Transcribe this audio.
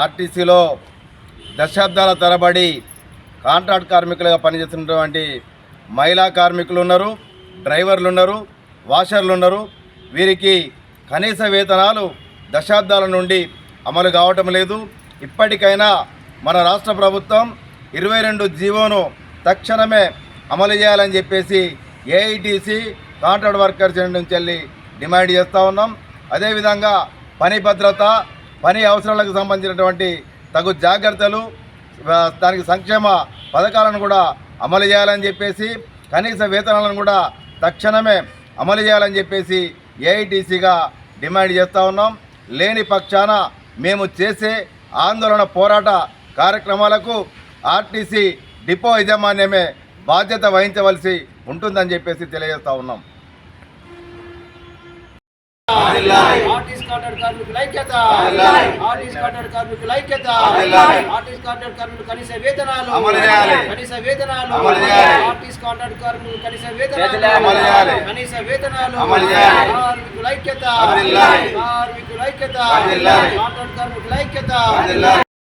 ఆర్టీసీలో దశాబ్దాల తరబడి కాంట్రాక్ట్ కార్మికులుగా పనిచేస్తున్నటువంటి మహిళా కార్మికులు ఉన్నారు, డ్రైవర్లు ఉన్నారు, వాషర్లు ఉన్నారు. వీరికి కనీస వేతనాలు దశాబ్దాల నుండి అమలు కావటం లేదు. ఇప్పటికైనా మన రాష్ట్ర ప్రభుత్వం 22 జీవోను తక్షణమే అమలు చేయాలని చెప్పేసి ఏఐటీసీ కాంట్రాక్ట్ వర్కర్స్ నుంచి వెళ్ళి డిమాండ్ చేస్తూ ఉన్నాం. అదేవిధంగా పని భద్రత, పని అవసరాలకు సంబంధించినటువంటి తగు జాగ్రత్తలు, దానికి సంక్షేమ పథకాలను కూడా అమలు చేయాలని చెప్పేసి, కనీస వేతనాలను కూడా తక్షణమే అమలు చేయాలని చెప్పేసి ఏఐటీసీగా డిమాండ్ చేస్తూ ఉన్నాం. లేని పక్షాన మేము చేసే ఆందోళన పోరాట కార్యక్రమాలకు ఆర్టీసీ డిపో యాజమాన్యమే బాధ్యత వహించవలసి ఉంటుందని చెప్పేసి తెలియజేస్తూ ఉన్నాం. ఆర్టీసీ కాంట్రాక్ట్ కార్మికుల ఐక్యత, ఆర్టీసీ కాంట్రాక్ట్ కార్మికుల ఐక్యత, ఆర్టీసీ కాంట్రాక్ట్ కార్మికులు కనీస వేతనాలు, కనీస వేతనాలు, ఆర్టీసీ కాంట్రాక్ట్ కార్మికులు కనీస వేతనాలు, కనీస వేతనాలు, కార్మికుల ఐక్యత, కార్మికుల ఐక్యత, కాంట్రాక్ట్ కార్మికుల ఐక్యత.